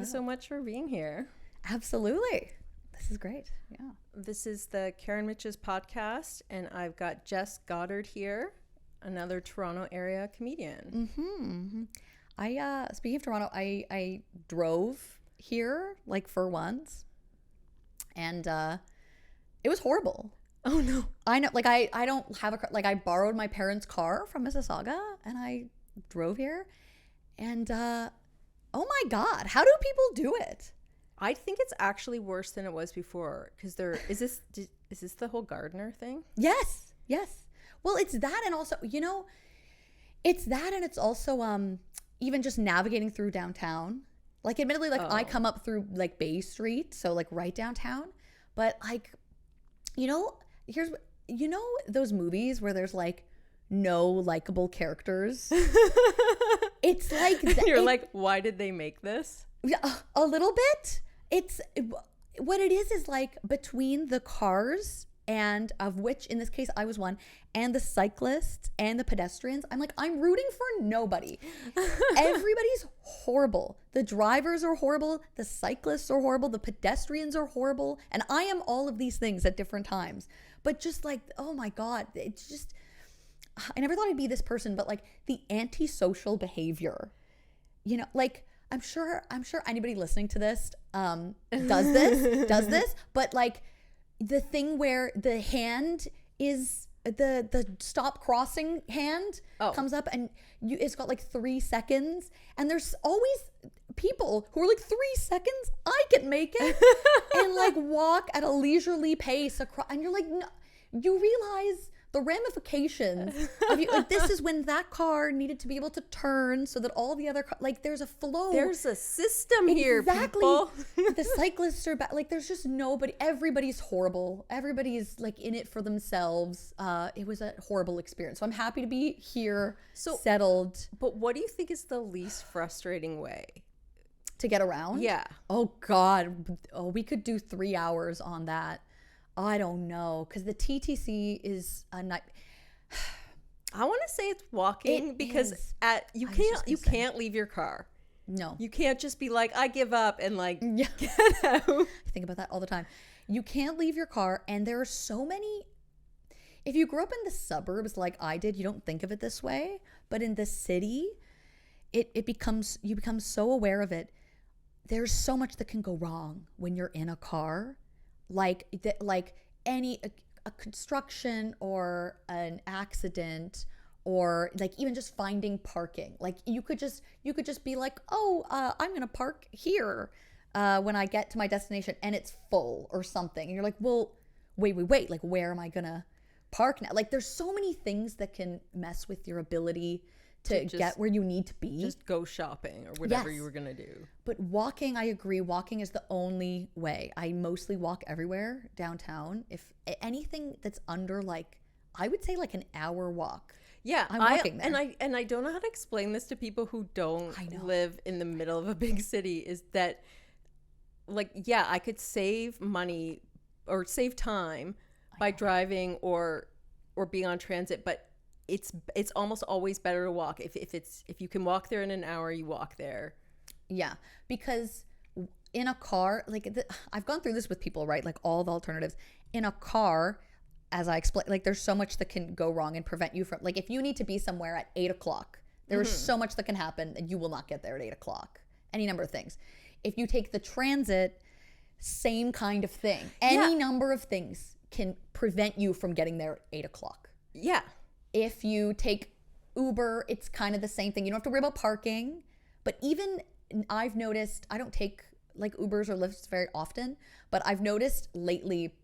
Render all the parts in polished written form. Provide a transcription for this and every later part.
you so much for being here. Absolutely. This is great. Yeah. This is the Karen Mitches podcast, and I've got Jess Goddard here, another Toronto area comedian. Speaking of Toronto, I drove here like for once, and it was horrible. Oh no. I know, like I don't have a car. Like I borrowed my parents' car from Mississauga, and I drove here, and oh my God, how do people do it? I think it's actually worse than it was before, because is this the whole Gardner thing? Yes. Well, it's that, and also, it's that, and it's also even just navigating through downtown. Like, admittedly, like I come up through like Bay Street, so like right downtown, but like, those movies where there's like no likable characters. It's like you're like, why did they make this? Yeah, a little bit. It's what it is like between the cars, and of which in this case I was one, and the cyclists and the pedestrians. I'm rooting for nobody. Everybody's horrible. The drivers are horrible. The cyclists are horrible. The pedestrians are horrible. And I am all of these things at different times. But just like, oh my God, it's just, I never thought I'd be this person, but like the antisocial behavior, like, I'm sure anybody listening to this does this, but like the thing where the hand is the stop crossing hand comes up, and it's got like 3 seconds, and there's always people who are like 3 seconds, I can make it, and like walk at a leisurely pace across, and you're like, no, you realize the ramifications of you. Like, this is when that car needed to be able to turn so that all the other like there's a flow. There's a system here, people. The cyclists are like, there's just nobody. Everybody's horrible. Everybody's like in it for themselves. It was a horrible experience. So I'm happy to be here, settled. But what do you think is the least frustrating way to get around? Yeah. Oh God. Oh, we could do 3 hours on that. I don't know, because the TTC is a night. I want to say it's walking, because you can't leave your car. No, you can't just be like, I give up, and like get out. I think about that all the time. You can't leave your car, and there are so many. If you grew up in the suburbs like I did, you don't think of it this way, but in the city, you become so aware of it. There's so much that can go wrong when you're in a car. Like any a construction or an accident, or like even just finding parking. Like you could just be like, I'm gonna park here when I get to my destination, and it's full or something, and you're like, well, wait, like where am I gonna park now? Like there's so many things that can mess with your ability to get where you need to be. Just go shopping or whatever you were gonna do. But walking, I agree. Walking is the only way. I mostly walk everywhere downtown. If anything that's under like, I would say like an hour walk. Yeah, I'm walking there. And I don't know how to explain this to people who don't live in the middle of a big city. Is that like, yeah, I could save money or save time by driving or being on transit, but it's almost always better to walk. If you can walk there in an hour, you walk there. Yeah, because in a car, like I've gone through this with people, right? Like all the alternatives in a car, as I explained, like there's so much that can go wrong and prevent you from, like if you need to be somewhere at 8:00, there's so much that can happen and you will not get there at 8:00. Any number of things. If you take the transit, same kind of thing. Any number of things can prevent you from getting there at 8:00. Yeah. If you take Uber, it's kind of the same thing. You don't have to worry about parking. But even I've noticed, I don't take like Ubers or Lyfts very often, but I've noticed lately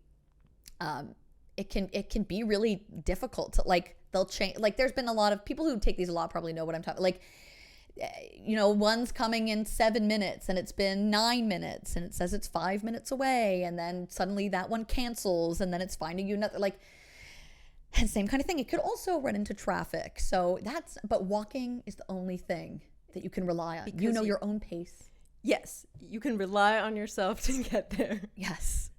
it can be really difficult to, like, they'll change. Like there's been a lot of people who take these a lot probably know what I'm talking, like, one's coming in 7 minutes and it's been 9 minutes and it says it's 5 minutes away, and then suddenly that one cancels and then it's finding you another, like, and same kind of thing. It could also run into traffic. So but walking is the only thing that you can rely on. Because you know your own pace. Yes. You can rely on yourself to get there. Yes.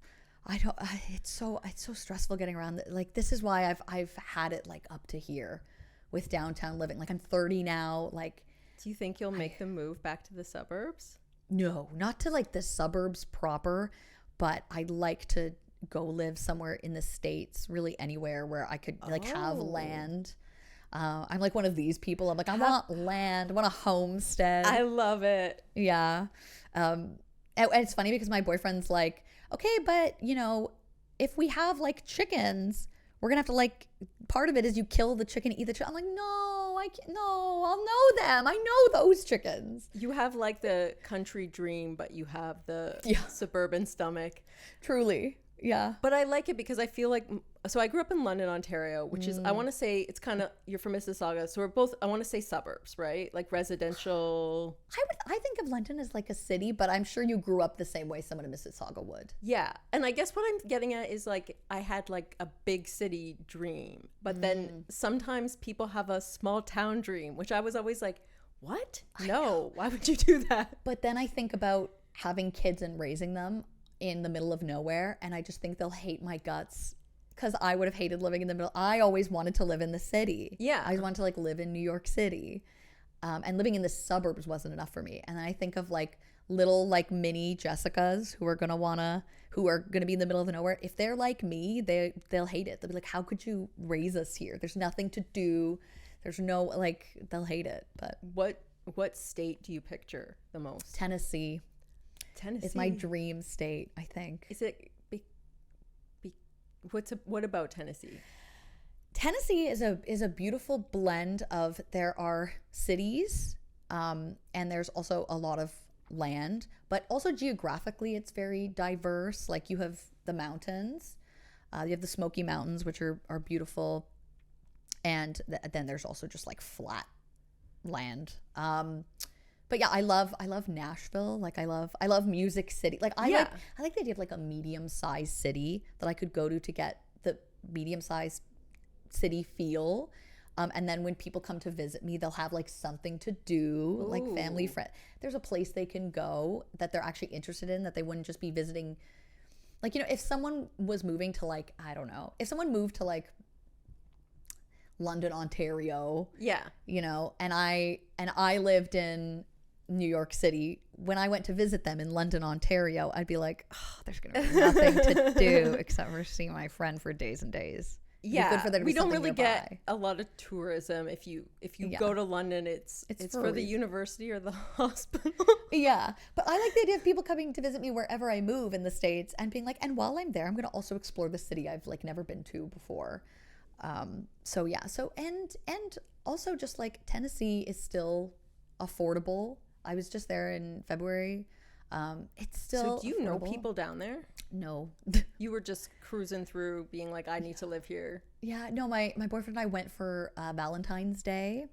It's so stressful getting around. Like, this is why I've had it like up to here with downtown living. Like I'm 30 now. Like, do you think you'll make the move back to the suburbs? No, not to like the suburbs proper, but I'd like to go live somewhere in the States, really anywhere where I could like have land. I'm like one of these people. I'm like, I want land. I want a homestead. I love it. Yeah. And it's funny because my boyfriend's like, okay, but you know, if we have like chickens, we're gonna have to like, part of it is you kill the chicken, eat the chicken. I'm like, no, I can't, no, I'll know them. I know those chickens. You have like the country dream, but you have the suburban stomach. Truly. Yeah. But I like it because I feel like, so I grew up in London, Ontario, which is, I want to say it's kind of, you're from Mississauga. So we're both, I want to say suburbs, right? Like residential. I think of London as like a city, but I'm sure you grew up the same way someone in Mississauga would. Yeah. And I guess what I'm getting at is like, I had like a big city dream, but then sometimes people have a small town dream, which I was always like, what? No, why would you do that? But then I think about having kids and raising them in the middle of nowhere, and I just think they'll hate my guts because I would have hated living in the middle. I always wanted to live in the city. Yeah. I always wanted to like live in New York City. And living in the suburbs wasn't enough for me. And then I think of like little like mini Jessicas who are gonna be in the middle of nowhere. If they're like me, they'll hate it. They'll be like, how could you raise us here? There's nothing to do. There's no, like, they'll hate it. But what state do you picture the most? Tennessee Tennessee is my dream state, I think. Is it what about Tennessee? Tennessee is a beautiful blend of, there are cities, and there's also a lot of land, but also geographically it's very diverse. Like you have the mountains, you have the Smoky Mountains, which are beautiful, and then there's also just like flat land. But yeah, I love Nashville. Like I love Music City. Like I like the idea of like a medium-sized city that I could go to get the medium-sized city feel. And then when people come to visit me, they'll have like something to do, like family, friend. There's a place they can go that they're actually interested in, that they wouldn't just be visiting. Like, you know, if someone was moving to like, I don't know, if someone moved to like London, Ontario, you know, and I lived in New York City, when I went to visit them in London, Ontario, I'd be like, oh, there's gonna be nothing to do except for seeing my friend for days and days. Yeah, good for there to be we don't really nearby. get a lot of tourism. If you go to London, it's for the university or the hospital. Yeah, but I like the idea of people coming to visit me wherever I move in the States and being like, and while I'm there, I'm gonna also explore the city I've like never been to before. So yeah, and also just like Tennessee is still affordable. I was just there in February. It's still. So do you know people down there? No. You were just cruising through, being like, I need to live here. Yeah, no. My boyfriend and I went for Valentine's Day.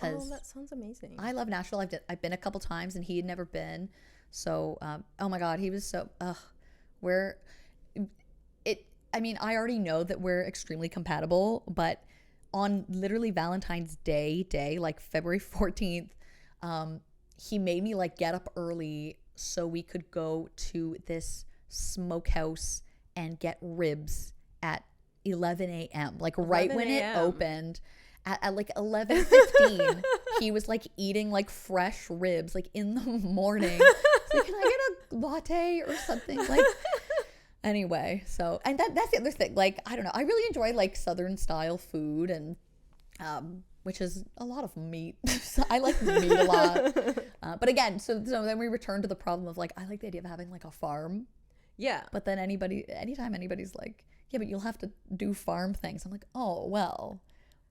Oh, that sounds amazing. I love Nashville. I've been a couple times, and he had never been. So, oh my God, he was so. I mean, I already know that we're extremely compatible, but on literally Valentine's Day, like February 14th, he made me like get up early so we could go to this smokehouse and get ribs at 11 a.m. Like right when it opened at like 11:15, he was like eating like fresh ribs like in the morning. So can I get a latte or something? Like anyway, so and that's the other thing. Like I don't know, I really enjoy like Southern style food and which is a lot of meat. So I like meat a lot. But again, so then we return to the problem of like, I like the idea of having like a farm. Yeah. But then anytime anybody's like, yeah, but you'll have to do farm things. I'm like, oh, well,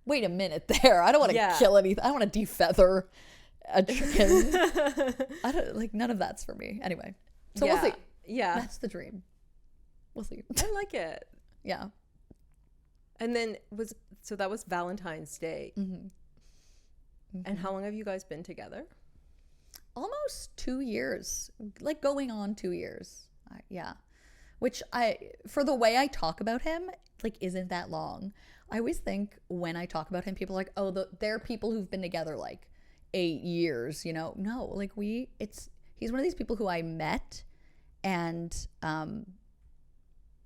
wait a minute there. I don't want to kill anything. I don't want to defeather a chicken. I don't like, none of that's for me. Anyway, so we'll see. Yeah. That's the dream. We'll see. I like it. Yeah. And then that was Valentine's Day. Mm-hmm. Mm-hmm. And how long have you guys been together? Almost 2 years, like going on 2 years. Yeah. Which for the way I talk about him, like isn't that long. I always think when I talk about him, people are like, oh, there are people who've been together like 8 years, you know? No, like he's one of these people who I met and,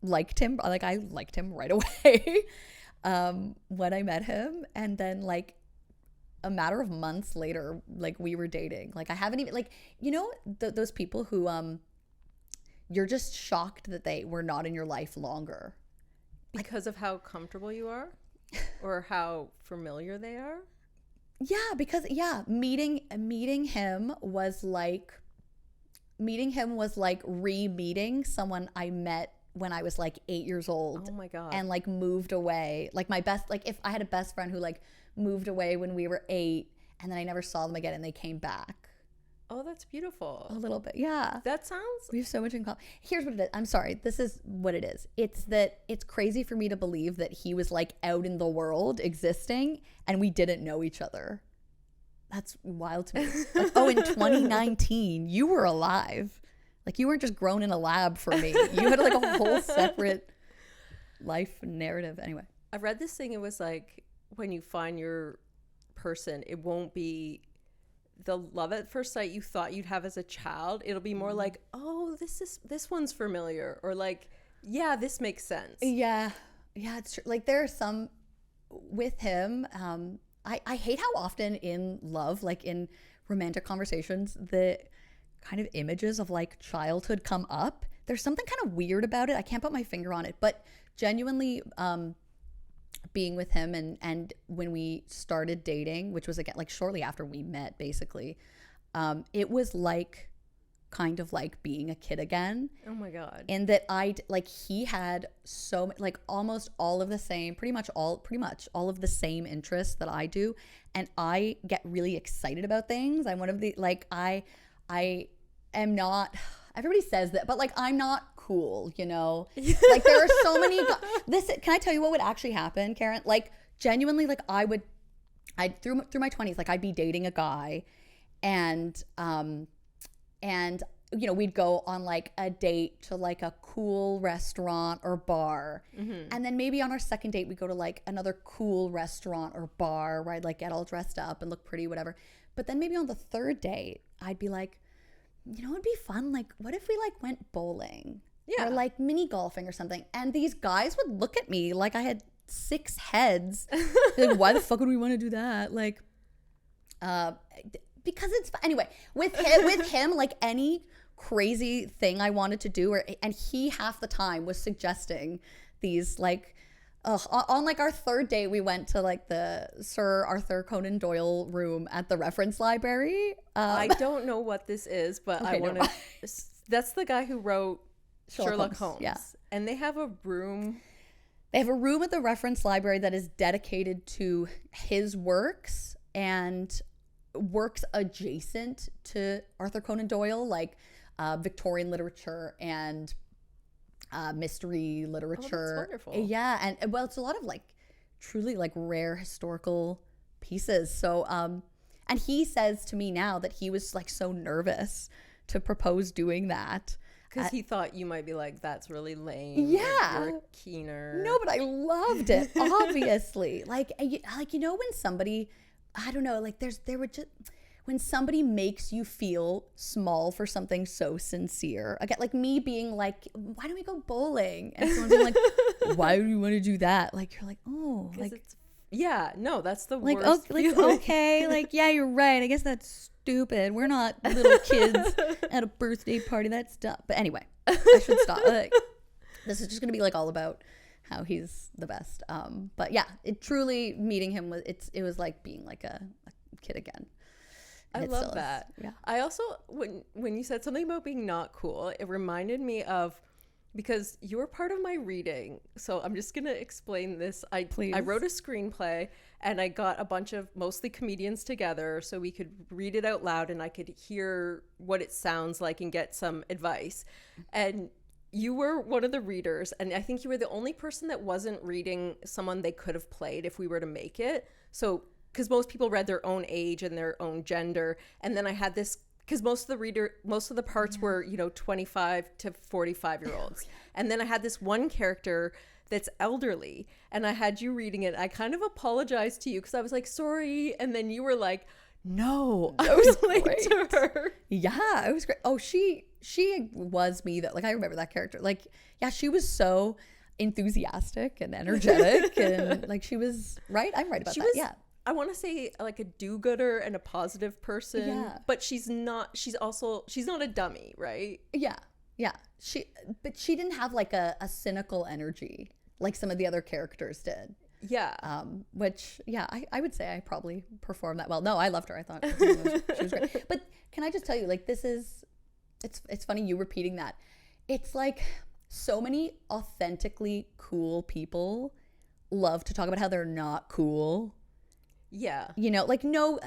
liked him. Like I liked him right away when I met him, and then like a matter of months later, like we were dating. Like I haven't even like, you know, those people who you're just shocked that they were not in your life longer because of how comfortable you are or how familiar they are. Yeah, because meeting him was like re-meeting someone I met when I was like 8 years old. Oh my God. And like moved away. Like my best, like if I had a best friend who like moved away when we were 8 and then I never saw them again and they came back. Oh, that's beautiful. A little bit. Yeah. That sounds... We have so much in common. Here's what it is. I'm sorry. This is what it is. It's that it's crazy for me to believe that he was like out in the world existing and we didn't know each other. That's wild to me. Like, oh, in 2019, you were alive. Like you weren't just grown in a lab for me. You had like a whole separate life narrative. Anyway. I read this thing. It was like when you find your person, it won't be the love at first sight you thought you'd have as a child. It'll be more like, oh, this one's familiar, or like, yeah, this makes sense. Yeah, it's true. Like there are some with him. I hate how often in love, like in romantic conversations, the kind of images of like childhood come up. There's something kind of weird about it. I can't put my finger on it, but genuinely, being with him and when we started dating, which was again like shortly after we met basically, it was like kind of like being a kid again. Oh my God. And that he had so like almost all of the same, pretty much all of the same interests that I do, and I get really excited about things. I'm one of the like I am not, everybody says that, but like I'm not cool, you know. Like there are so many can I tell you what would actually happen, Karen? Like genuinely, like I through my 20s, like I'd be dating a guy and you know, we'd go on like a date to like a cool restaurant or bar, and then maybe on our second date we go to like another cool restaurant or bar where I'd like get all dressed up and look pretty, whatever. But then maybe on the third date I'd be like, you know, it'd be fun, like what if we like went bowling? Yeah. Or like mini golfing or something. And these guys would look at me like I had 6 heads. Like, why the fuck would we want to do that? Like, because it's anyway, with him, like any crazy thing I wanted to do, and he half the time was suggesting these like, on like our third date, we went to like the Sir Arthur Conan Doyle room at the reference library. I don't know what this is, but okay, I want to. That's the guy who wrote Sherlock Holmes. Yeah. And they have a room. They have a room at the reference library that is dedicated to his works and works adjacent to Arthur Conan Doyle, like Victorian literature and mystery literature. Oh, that's wonderful. Yeah, and well, it's a lot of like truly like rare historical pieces. So and he says to me now that he was like so nervous to propose doing that. Because he thought you might be like, that's really lame. Yeah. You're keener. No, but I loved it, obviously. like, you know, when somebody, I don't know, like when somebody makes you feel small for something so sincere. Again, like me being like, why don't we go bowling? And someone's being like, why do you want to do that? Like, you're like, oh, like. Yeah, no, that's the like, worst. Like, okay, like, yeah, you're right. I guess that's stupid. We're not little kids at a birthday party. That's dumb. But anyway, I should stop. Like, this is just gonna be like all about how he's the best. But yeah, it truly meeting him was it was like being like a kid again. And I love that. Yeah. I also when you said something about being not cool, it reminded me of. Because you were part of my reading. So I'm just going to explain this. I wrote a screenplay and I got a bunch of mostly comedians together so we could read it out loud and I could hear what it sounds like and get some advice. And you were one of the readers. And I think you were the only person that wasn't reading someone they could have played if we were to make it. So, because most people read their own age and their own gender. And then I had this because most of the parts were, 25 to 45-year-olds. And then I had this one character that's elderly, and I had you reading it. I kind of apologized to you because I was like, sorry. And then you were like, no, I was late to her. Yeah, it was great. Oh, she was me though. Like, I remember that character. Like, yeah, she was so enthusiastic and energetic and like she was right. I'm right about that. Yeah. I want to say like a do-gooder and a positive person. Yeah. But she's not a dummy, right? Yeah. Yeah. But she didn't have like a cynical energy like some of the other characters did. Yeah. Which, yeah, I would say I probably performed that well. No, I loved her. I thought she was great. But can I just tell you, like, it's funny you repeating that. It's like so many authentically cool people love to talk about how they're not cool. Yeah. You know, like, no,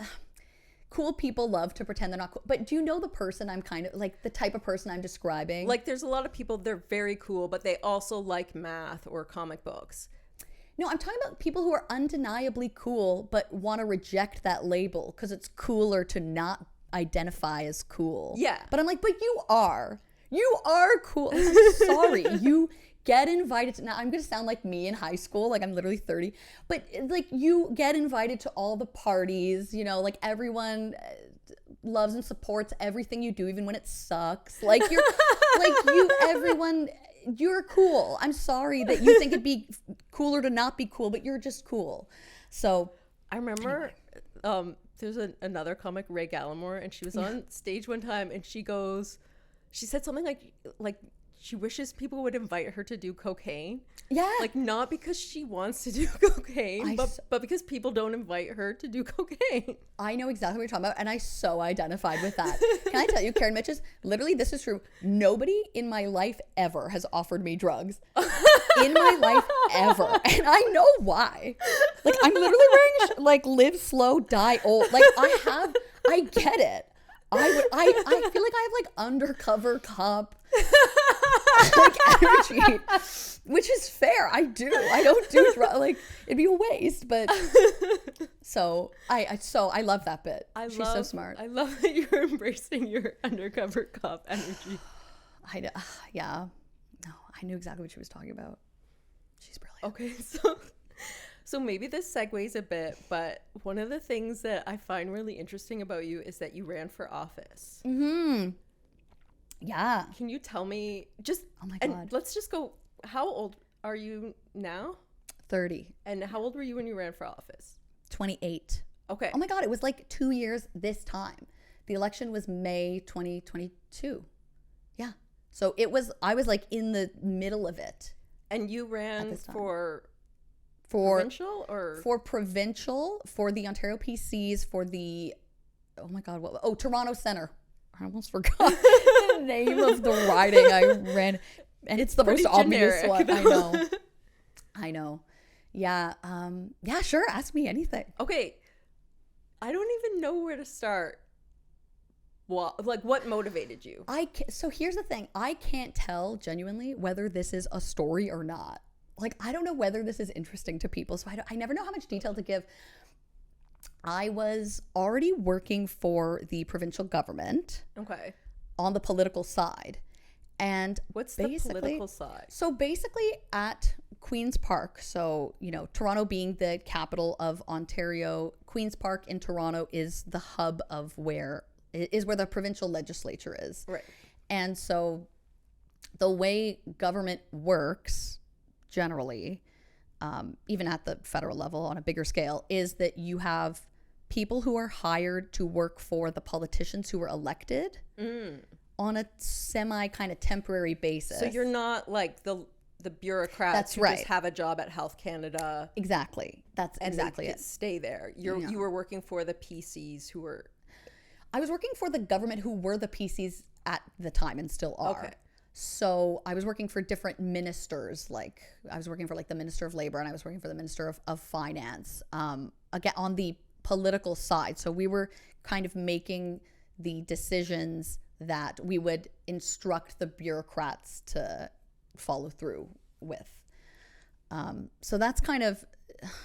cool people love to pretend they're not cool. But do you know the person I'm kind of, like, the type of person I'm describing? Like, there's a lot of people, they're very cool, but they also like math or comic books. No, I'm talking about people who are undeniably cool, but want to reject that label because it's cooler to not identify as cool. Yeah. But I'm like, but you are cool. I'm sorry. You get invited to, now I'm going to sound like me in high school, like I'm literally 30, but like you get invited to all the parties, you know, like everyone loves and supports everything you do, even when it sucks. Like you're cool. I'm sorry that you think it'd be cooler to not be cool, but you're just cool. So I remember there's another comic, Ray Gallimore, and she was on stage one time and she said something like she wishes people would invite her to do cocaine. Yeah. Like, not because she wants to do cocaine, but because people don't invite her to do cocaine. I know exactly what you're talking about, and I so identified with that. Can I tell you, Karen Mitches, literally, this is true. Nobody in my life ever has offered me drugs. In my life ever. And I know why. Like, I'm literally wearing, like, live slow, die old. Like, I get it. I feel like I have, like, undercover cop like energy, which is fair. I don't do drugs. Like, it'd be a waste, but so I love that bit. She's so smart. I love that you're embracing your undercover cop energy. Yeah, no, I knew exactly what she was talking about. She's brilliant. Okay, so maybe this segues a bit, but one of the things that I find really interesting about you is that you ran for office. Yeah. Can you tell me just, oh my and God, let's just go, how old are you now? 30. And how old were you when you ran for office? 28. Okay. Oh my God, it was like 2 years this time. The election was May 2022. Yeah. So I was like in the middle of it. And you ran for provincial or? For provincial, for the Ontario PCs, for the, oh my God, Toronto Centre. I almost forgot the name of the riding I ran. And it's the most obvious one. I know. Yeah. Yeah, sure. Ask me anything. Okay. I don't even know where to start. What motivated you? So here's the thing. I can't tell genuinely whether this is a story or not. Like, I don't know whether this is interesting to people. So I never know how much detail to give. I was already working for the provincial government. Okay. On the political side. And what's the political side? So basically at Queen's Park, so, you know, Toronto being the capital of Ontario, Queen's Park in Toronto is the hub of where the provincial legislature is. Right. And so the way government works generally, even at the federal level on a bigger scale, is that you have people who are hired to work for the politicians who were elected on a semi kind of temporary basis. So you're not like the bureaucrats That's who right. just have a job at Health Canada. Exactly. That's exactly it. Stay there. You were working for the PCs who were. I was working for the government who were the PCs at the time and still are. Okay. So I was working for different ministers. Like I was working for like the Minister of Labor and I was working for the Minister of Finance. Again, on the political side. So we were kind of making the decisions that we would instruct the bureaucrats to follow through with. So that's kind of...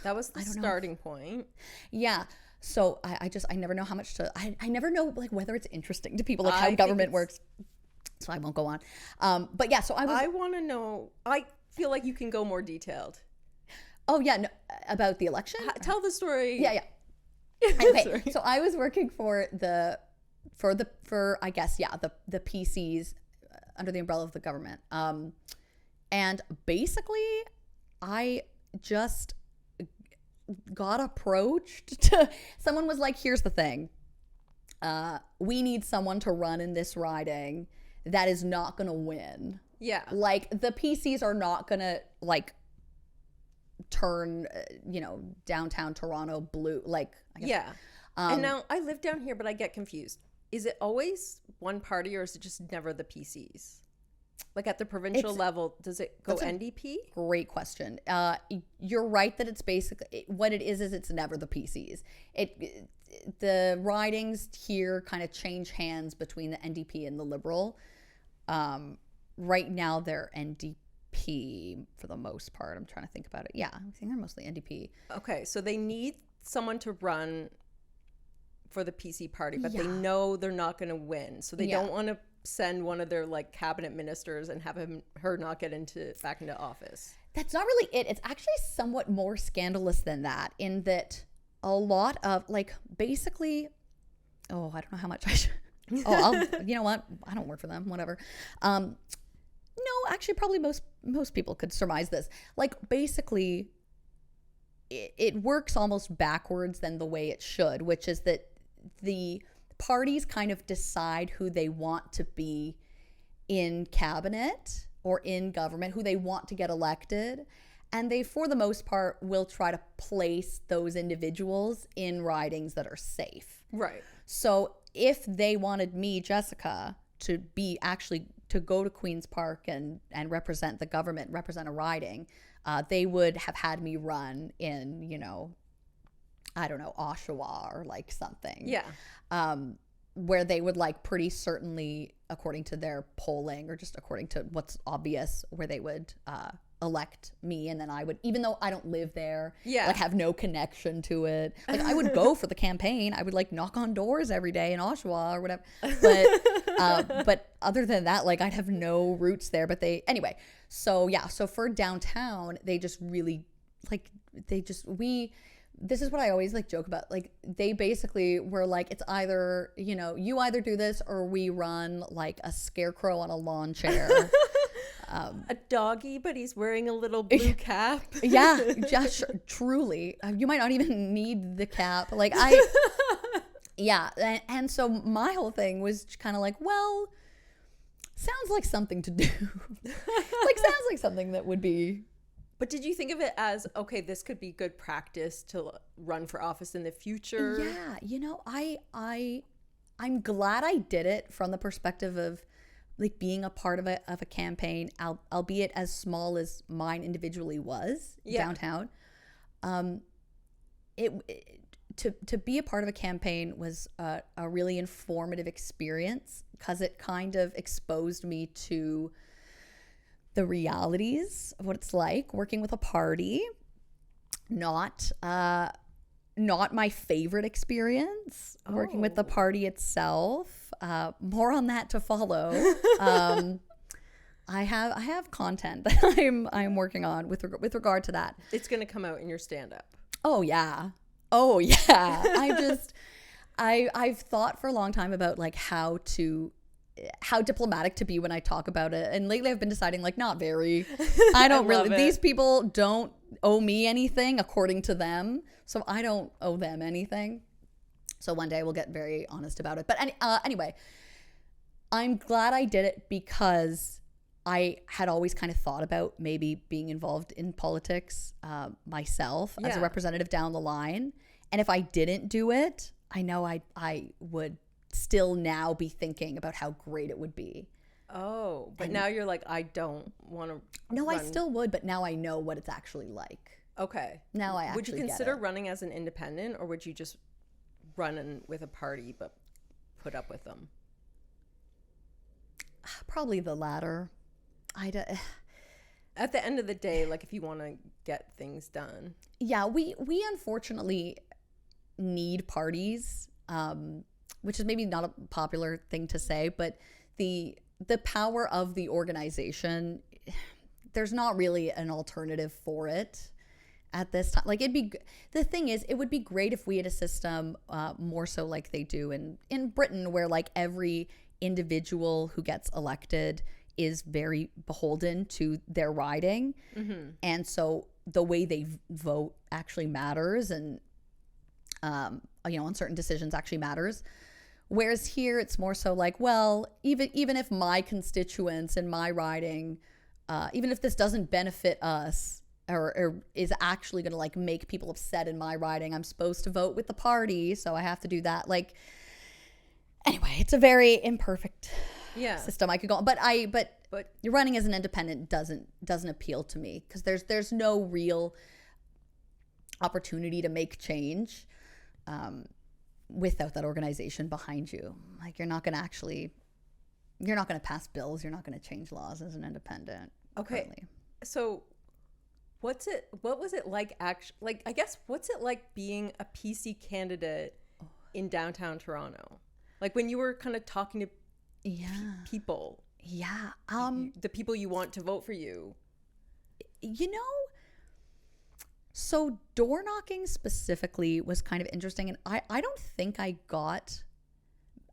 That was the starting point. Yeah. So I never know how much to... I never know like whether it's interesting to people, like how government works. So I won't go on. But yeah, so I want to know... I feel like you can go more detailed. Oh, yeah. No, about the election? Tell the story. Yeah. Okay. So I was working for the PCs under the umbrella of the government. And basically I got approached to, someone was like, here's the thing. We need someone to run in this riding that is not going to win. Yeah. Like, the PCs are not going to, like, turn, downtown Toronto blue. Like, I guess. Yeah. And now I live down here, but I get confused. Is it always one party or is it just never the PCs? Like at the provincial level, does it go NDP? Great question. You're right that it's basically, what it is it's never the PCs. The ridings here kind of change hands between the NDP and the Liberal. Right now they're NDP for the most part. I'm trying to think about it. Yeah, I think they're mostly NDP. Okay, so they need someone to run for the PC party, but they know they're not going to win. So they don't want to send one of their like cabinet ministers and have her not get back into office. That's not really it. It's actually somewhat more scandalous than that, in that a lot of, like, basically, I don't know how much I should. You know what? I don't work for them. Whatever. No, actually, probably most people could surmise this. Like, basically, it works almost backwards than the way it should, which is that the parties kind of decide who they want to be in cabinet or in government, who they want to get elected. And they, for the most part, will try to place those individuals in ridings that are safe. Right. So if they wanted me, Jessica, to go to Queen's Park and represent the government, represent a riding, they would have had me run in, I don't know, Oshawa or like something. Yeah. Where they would, like, pretty certainly, according to their polling or just according to what's obvious, where they would elect me, and then I would, even though I don't live there, like, have no connection to it, like, I would go for the campaign. I would, like, knock on doors every day in Oshawa or whatever, but other than that, like, I'd have no roots there. But anyway, so for downtown, they just really, like, this is what I always, like, joke about. Like, they basically were like, it's either, you either do this or we run, like, a scarecrow on a lawn chair. A doggy, but he's wearing a little blue cap. Yeah, just truly. You might not even need the cap. Like, yeah. And so my whole thing was kind of like, well, sounds like something to do. Like, sounds like something that would be. But did you think of it as, okay, this could be good practice to run for office in the future? Yeah, I'm glad I did it from the perspective of, like, being a part of a campaign, albeit as small as mine individually was downtown. To be a part of a campaign was a really informative experience, because it kind of exposed me to the realities of what it's like working with a party. Not my favorite experience working with the party itself. More on that to follow. I have content that I'm working on with regard to that. It's going to come out in your stand-up. Oh yeah. I've thought for a long time about, like, how diplomatic to be when I talk about it, and lately I've been deciding, like, not very. I don't really. These people don't owe me anything according to them, so I don't owe them anything. So one day we'll get very honest about it. But anyway, I'm glad I did it, because I had always kind of thought about maybe being involved in politics myself as a representative down the line. And if I didn't do it, I know I would still now be thinking about how great it would be. Oh, but now you're like, I don't want to. No, I still would, but now I know what it's actually like. Okay. Now I actually would you consider running as an independent, or would you just run with a party but put up with them? Probably the latter. At the end of the day, like, if you want to get things done. Yeah, we unfortunately need parties, which is maybe not a popular thing to say, but the power of the organization, there's not really an alternative for it at this time. Like, the thing is, it would be great if we had a system more so like they do in Britain, where, like, every individual who gets elected is very beholden to their riding. Mm-hmm. And so the way they vote actually matters, and on certain decisions actually matters. Whereas here it's more so like, well, even if my constituents in my riding, even if this doesn't benefit us or is actually going to like make people upset in my riding, I'm supposed to vote with the party, so I have to do that. Like, anyway, it's a very imperfect system. I could go on, but you're running as an independent doesn't appeal to me, because there's no real opportunity to make change without that organization behind you. Like, you're not going to pass bills, you're not going to change laws as an independent. Okay. Currently. So what was it like actually, like, I guess, what's it like being a PC candidate in downtown Toronto? Like, when you were kind of talking to people. Yeah. The people you want to vote for you. So door knocking specifically was kind of interesting. And I don't think I don't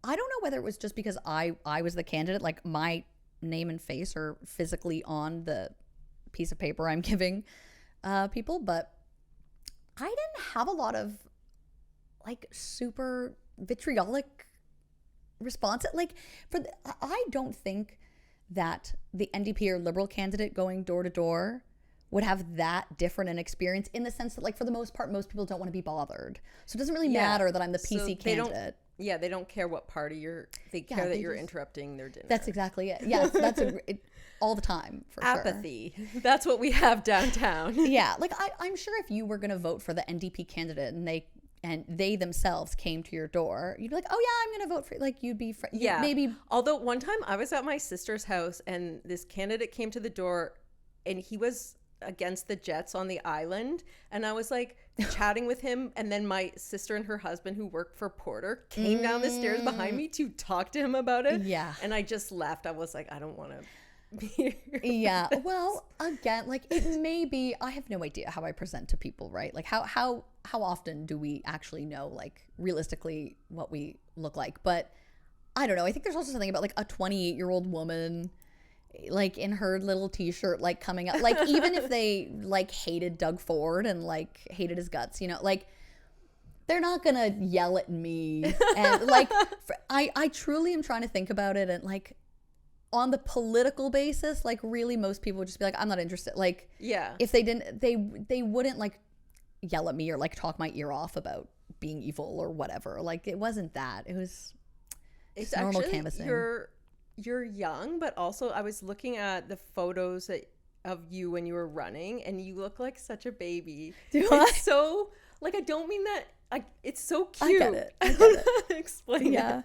know whether it was just because I was the candidate, like my name and face are physically on the piece of paper I'm giving people, but I didn't have a lot of like super vitriolic response. Like, I don't think that the NDP or Liberal candidate going door to door would have that different an experience, in the sense that, like, for the most part, most people don't want to be bothered. So it doesn't really matter that I'm the PC candidate. They don't care what party they care that you're interrupting their dinner. That's exactly it. Yes, that's all the time, for apathy. Sure. That's what we have downtown. Yeah, like I'm sure if you were going to vote for the NDP candidate and they themselves came to your door, you'd be like, oh yeah, I'm going to vote for, like, you'd be maybe. Although one time I was at my sister's house and this candidate came to the door and he was against the Jets on the island, and I was like chatting with him, and then my sister and her husband, who worked for Porter, came down the stairs behind me to talk to him about it. Yeah. And I just left. I was like, I don't want to be here. Yeah. Well, again, like, it may be, I have no idea how I present to people, right? Like, how often do we actually know, like, realistically what we look like? But I don't know. I think there's also something about, like, a 28-year-old woman, like, in her little t-shirt, like, coming up, like, even if they, like, hated Doug Ford and, like, hated his guts, like, they're not gonna yell at me. And, like, I truly am trying to think about it, and, like, on the political basis, like, really most people would just be like, I'm not interested. Like, yeah, if they didn't, they wouldn't, like, yell at me or, like, talk my ear off about being evil or whatever. Like, it wasn't that. It was just normal canvassing. You're young, but also I was looking at the photos of you when you were running, and you look like such a baby. It's so, like, I don't mean that, it's so cute. I get it. Explain it.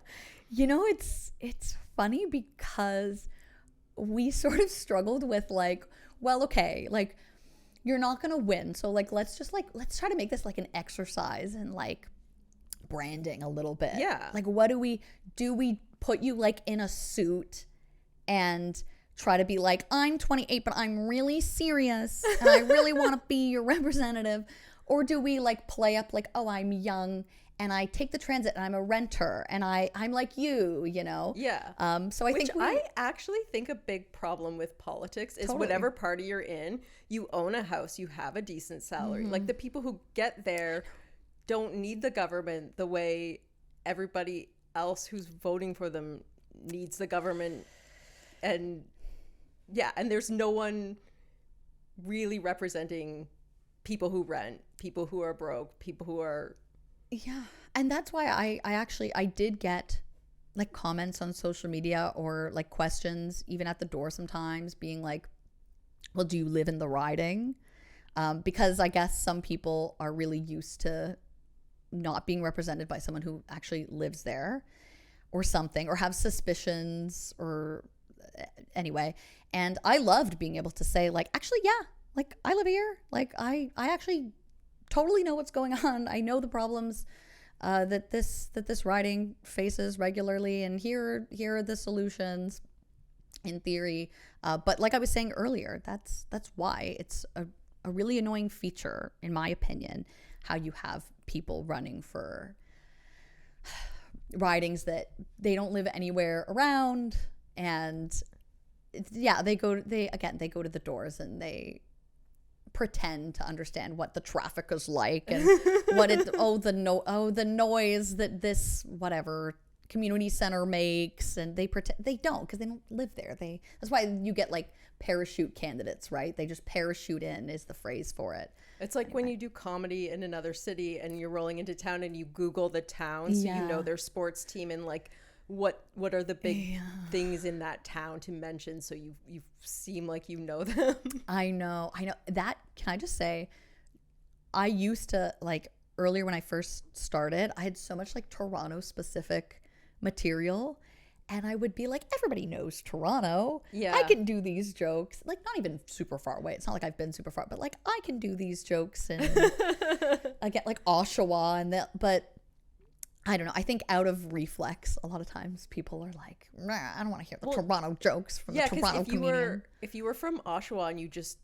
It's funny because we sort of struggled with, like, well, okay, like, you're not gonna win, so, like, let's try to make this like an exercise in, like, branding a little bit. Yeah. Like, what do we put you, like, in a suit and try to be like, I'm 28, but I'm really serious and I really want to be your representative? Or do we, like, play up like, oh, I'm young and I take the transit and I'm a renter and I'm like you know? Yeah. So I actually think a big problem with politics is whatever party you're in, you own a house, you have a decent salary. Mm-hmm. Like, the people who get there don't need the government the way everybody else who's voting for them needs the government. And there's no one really representing people who rent, people who are broke, people who are. Yeah. And that's why I did get, like, comments on social media or, like, questions even at the door sometimes being like, well, do you live in the riding? Because I guess some people are really used to not being represented by someone who actually lives there or something, or have suspicions, or anyway. And I loved being able to say, like, actually, yeah, like, I live here. Like, I actually totally know what's going on. I know the problems that this riding faces regularly, and here are the solutions in theory. But like I was saying earlier, that's why it's a really annoying feature, in my opinion, how you have people running for ridings that they don't live anywhere around, and they go to the doors and they pretend to understand what the traffic is like and what it the noise that this whatever community center makes, and they pretend they don't because they don't live there. That's why you get like parachute candidates, right? They just parachute in is the phrase for it. It's like when you do comedy in another city and you're rolling into town and you Google the town so you know their sports team and like what are the big things in that town to mention, so you seem like you know them. I know that. Can I just say, I used to, like, earlier when I first started, I had so much like Toronto specific material, and I would be like, everybody knows Toronto. Yeah, I can do these jokes, like not even super far away. It's not like I've been super far, but like I can do these jokes, and I get like Oshawa and that, but I don't know. I think out of reflex, a lot of times people are like, nah, I don't want to hear the Toronto jokes from the Toronto comedian. If you were from Oshawa and you just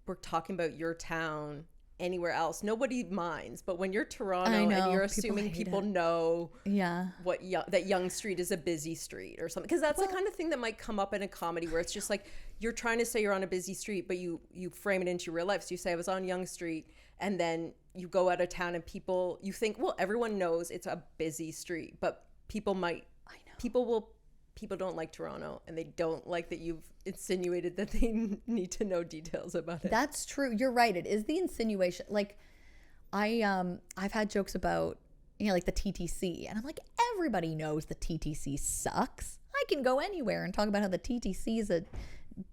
were talking about your town anywhere else, nobody minds. But when you're Toronto and you're assuming people know that Yonge Street is a busy street or something, because that's the kind of thing that might come up in a comedy where it's just like you're trying to say you're on a busy street, but you frame it into real life. So you say I was on Yonge Street, and then you go out of town and you think, well, everyone knows it's a busy street, but people don't like Toronto, and they don't like that you've insinuated that they need to know details about it. That's true. You're right. It is the insinuation. Like I've had jokes about, like the TTC, and I'm like, everybody knows the TTC sucks. I can go anywhere and talk about how the TTC is a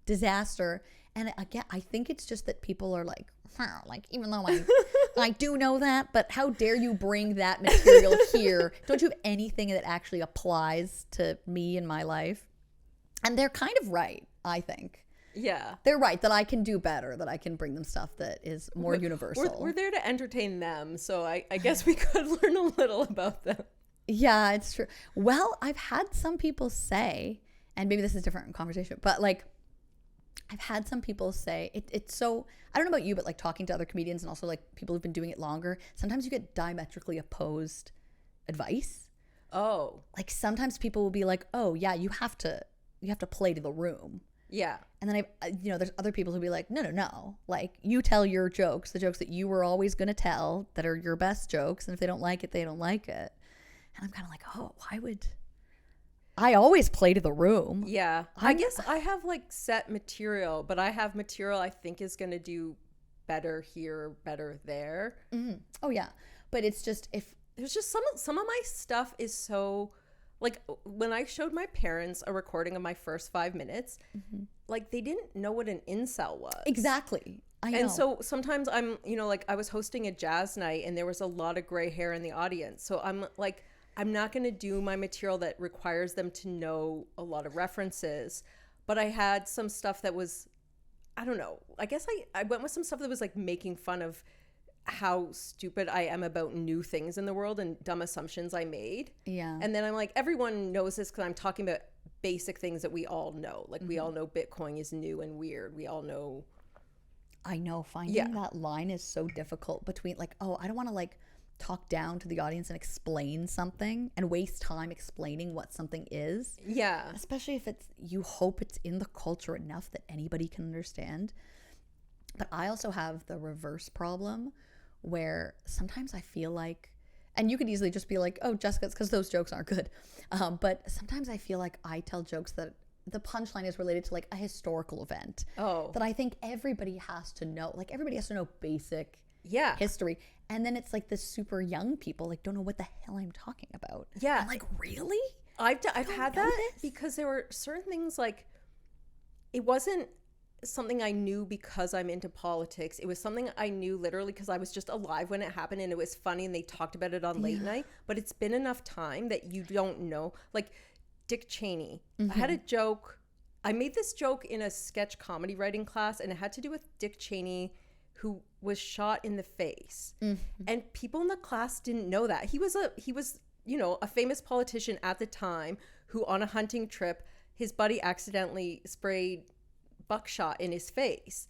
disaster. And again, I think it's just that people are like, even though I do know that, but how dare you bring that material here? Don't you have anything that actually applies to me in my life? And they're kind of right, I think. Yeah. They're right that I can do better, that I can bring them stuff that is more universal. We're there to entertain them, so I guess we could learn a little about them. Yeah, it's true. Well, I've had some people say, and maybe this is different in conversation, but like, I've had some people say it's so, I don't know about you, but like talking to other comedians and also like people who've been doing it longer, sometimes you get diametrically opposed advice. Oh. Like sometimes people will be like, oh yeah, you have to play to the room. Yeah. And then there's other people who'll be like, no. Like you tell your jokes, the jokes that you were always going to tell that are your best jokes. And if they don't like it, they don't like it. And I'm kind of like, oh, why would I always play to the room? Yeah. I guess I have like set material, but I have material I think is going to do better here, better there. Mm-hmm. Oh yeah. But it's just, if there's just some of my stuff is so, like when I showed my parents a recording of my first 5 minutes, like they didn't know what an incel was. Exactly. I know. And so sometimes I'm, like I was hosting a jazz night and there was a lot of gray hair in the audience. So I'm like, I'm not going to do my material that requires them to know a lot of references. But I had some stuff that was, I don't know, I guess I went with some stuff that was like making fun of how stupid I am about new things in the world and dumb assumptions I made. Yeah. And then I'm like, everyone knows this because I'm talking about basic things that we all know. Like we all know Bitcoin is new and weird. We all know. I know. Finding that line is so difficult between like, oh, I don't want to like talk down to the audience and explain something and waste time explaining what something is. Yeah. Especially if you hope it's in the culture enough that anybody can understand. But I also have the reverse problem where sometimes I feel like, and you could easily just be like, oh, Jessica, it's because those jokes aren't good. But sometimes I feel like I tell jokes that the punchline is related to like a historical event. Oh. That I think everybody has to know. Like everybody has to know basic history. And then it's like the super young people like don't know what the hell I'm talking about. Yeah. I'm like, really? I've had that because there were certain things like, it wasn't something I knew because I'm into politics. It was something I knew literally because I was just alive when it happened and it was funny and they talked about it on late night. But it's been enough time that you don't know. Like Dick Cheney. I had a joke. I made this joke in a sketch comedy writing class and it had to do with Dick Cheney, who was shot in the face. And people in the class didn't know that. He was a famous politician at the time who on a hunting trip, his buddy accidentally sprayed buckshot in his face.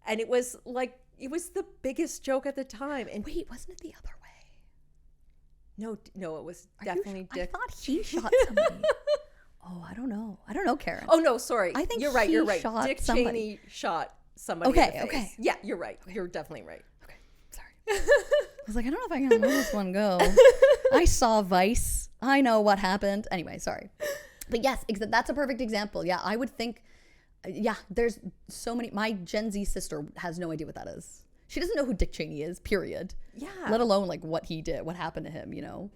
And it was the biggest joke at the time. And wait, wasn't it the other way? No, it was definitely Dick. I thought he shot somebody. Oh, I don't know, Karen. Oh no, sorry. I think you're right. Shot Dick somebody. Cheney shot somebody in the Okay, face. okay. Yeah, you're right. You're definitely right. Okay, sorry. I was like, I don't know if I can let this one go. I saw Vice. I know what happened. Anyway, sorry. But yes, that's a perfect example. Yeah, I would think, there's so many. My Gen Z sister has no idea what that is. She doesn't know who Dick Cheney is, period. Yeah. Let alone like what he did, what happened to him, you know?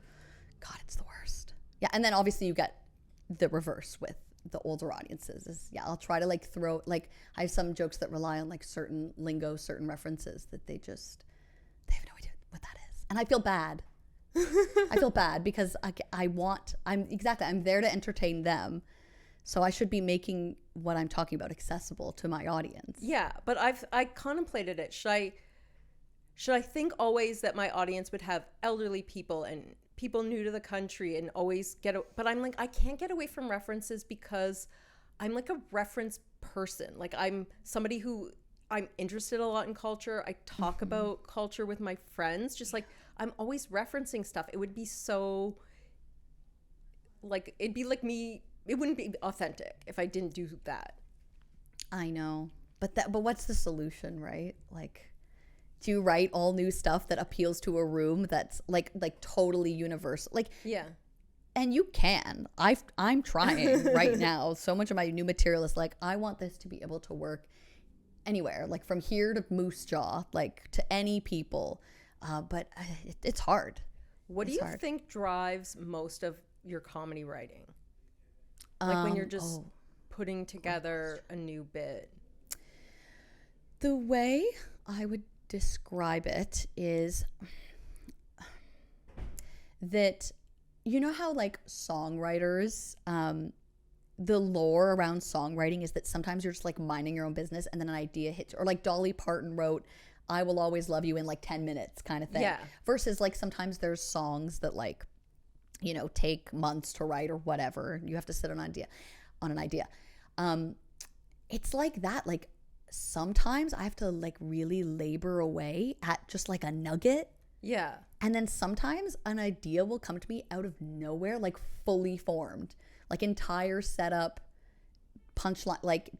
God, it's the worst. Yeah, and then obviously you get the reverse with the older audiences. I'll try to like throw, like, I have some jokes that rely on like certain lingo, certain references that they have no idea what that is. And I feel bad. I feel bad because I'm there to entertain them. So I should be making what I'm talking about accessible to my audience. Yeah, but I contemplated it. Should I think always that my audience would have elderly people and people new to the country and always but I'm like, I can't get away from references because I'm like a reference person. Like I'm somebody who I'm interested a lot in culture. I talk about culture with my friends. Just like I'm always referencing stuff. It would be so like, it'd be like me. It wouldn't be authentic if I didn't do that. I know. But what's the solution, right? Like, do you write all new stuff that appeals to a room that's like totally universal? Like, yeah. And you can. I'm trying right now. So much of my new material is like, I want this to be able to work anywhere, like from here to Moose Jaw, like to any people. But it's hard. What do you think drives most of your comedy writing? Like when you're just putting together a new bit. The way I would describe it is that, you know how like songwriters, the lore around songwriting is that sometimes you're just like minding your own business and then an idea hits, or like Dolly Parton wrote I Will Always Love You in like 10 minutes kind of thing. Yeah. Versus like sometimes there's songs that like, you know, take months to write or whatever. You have to sit on an idea. It's like that. Like sometimes I have to like really labor away at just like a nugget. Yeah. And then sometimes an idea will come to me out of nowhere, like fully formed, like entire setup, punchline, like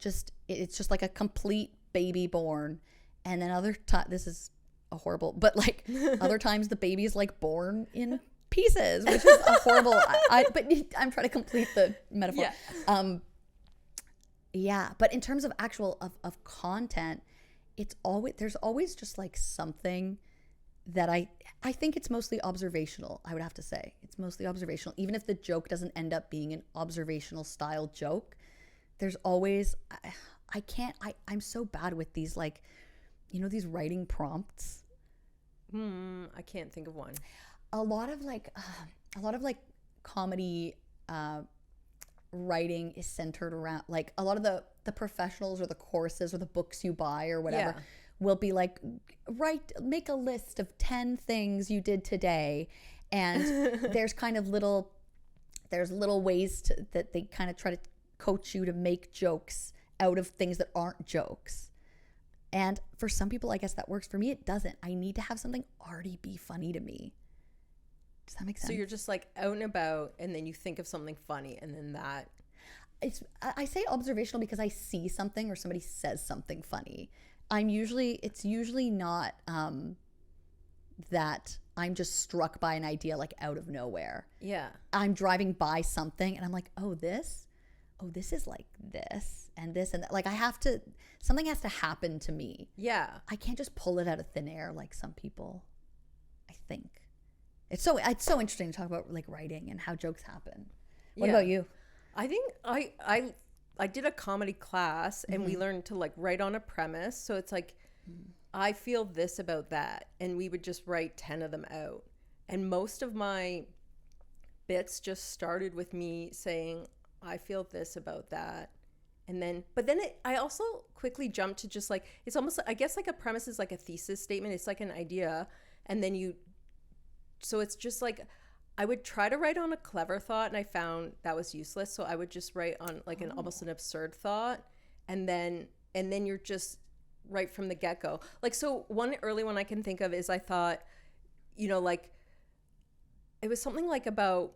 it's just like a complete baby born. And then other times, this is a horrible, but like other times the baby is like born in pieces, which is a horrible, but I'm trying to complete the metaphor. Yeah. But in terms of actual, of content, there's always just like something that I think it's mostly observational. I would have to say it's mostly observational. Even if the joke doesn't end up being an observational style joke, there's always, I'm so bad with these, like, you know, these writing prompts. I can't think of one. A lot of like comedy writing is centered around like a lot of the professionals or the courses or the books you buy or whatever will be like, make a list of 10 things you did today, and there's kind of little ways that they kind of try to coach you to make jokes out of things that aren't jokes. And for some people, I guess that works. For me, it doesn't. I need to have something already be funny to me. Does that make sense? So you're just like out and about, and then you think of something funny, and then that. I say observational because I see something or somebody says something funny. It's usually not that I'm just struck by an idea like out of nowhere. Yeah. I'm driving by something and I'm like, this is like this and this and that. Like something has to happen to me. Yeah. I can't just pull it out of thin air like some people, I think. It's so interesting to talk about like writing and how jokes happen. What about you? I think I did a comedy class and we learned to like write on a premise. So it's like, I feel this about that. And we would just write 10 of them out. And most of my bits just started with me saying, I feel this about that. And then, I also quickly jumped to just like, it's almost, I guess like a premise is like a thesis statement. It's like an idea. And then so it's just like, I would try to write on a clever thought and I found that was useless. So I would just write on like almost an absurd thought. And then you're just right from the get-go. Like, so one early one I can think of is I thought, you know, like it was something like about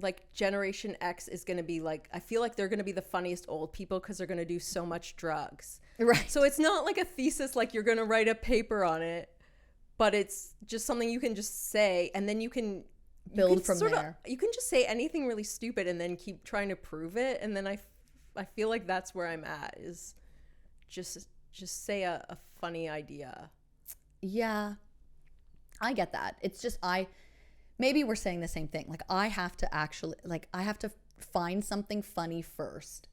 like Generation X is going to be like, I feel like they're going to be the funniest old people because they're going to do so much drugs. Right. So it's not like a thesis, like you're going to write a paper on it, but it's just something you can just say, and then you can build from there. You can just say anything really stupid and then keep trying to prove it. And then I feel like that's where I'm at, is just say a funny idea. Yeah, I get that. It's just, maybe we're saying the same thing. Like, I have to find something funny first.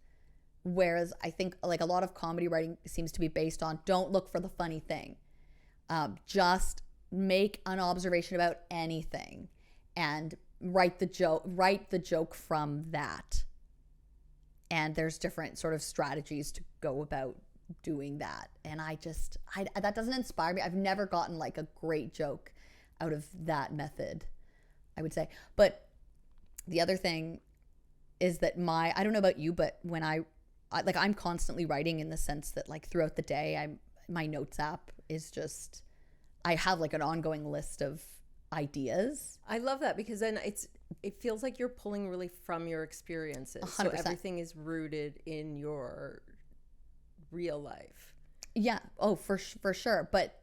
Whereas I think like a lot of comedy writing seems to be based on, don't look for the funny thing. Just make an observation about anything and write the joke from that. And there's different sort of strategies to go about doing that. And that doesn't inspire me. I've never gotten like a great joke out of that method, I would say. But the other thing is that I don't know about you, but when I'm constantly writing, in the sense that like throughout the day, my notes app is just, I have like an ongoing list of ideas. I love that, because then it feels like you're pulling really from your experiences. 100%. So everything is rooted in your real life. Yeah. Oh, for sure. But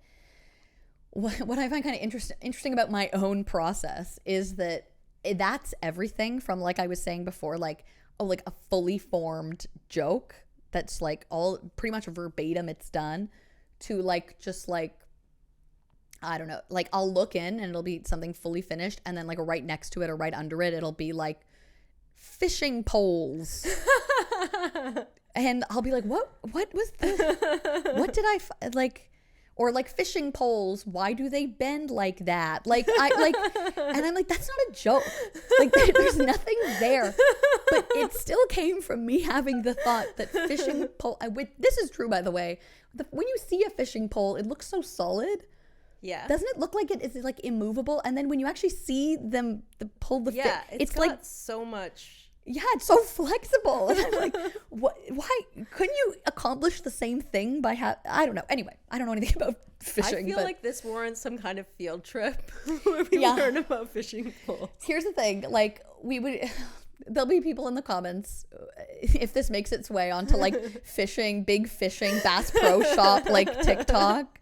what I find kind of interesting about my own process is that that's everything from, like I was saying before, like, like a fully formed joke that's like all pretty much verbatim, it's done, to like just like, I don't know, like I'll look in and it'll be something fully finished, and then like right next to it or right under it, it'll be like fishing poles. And I'll be like, what was this? What did I like? Or like fishing poles, why do they bend like that? Like and I'm like, that's not a joke. Like there's nothing there. But it still came from me having the thought that fishing pole, this is true, by the way. When you see a fishing pole, it looks so solid. Yeah. Doesn't it look like it is like immovable? And then when you actually see them pull the fish, it's got like so much. Yeah, it's so flexible. And I'm like, what? Why couldn't you accomplish the same thing by I don't know. Anyway, I don't know anything about fishing. I feel like this warrants some kind of field trip where we learn about fishing poles. Here's the thing, like there'll be people in the comments, if this makes its way onto like big fishing, Bass Pro Shop, like TikTok,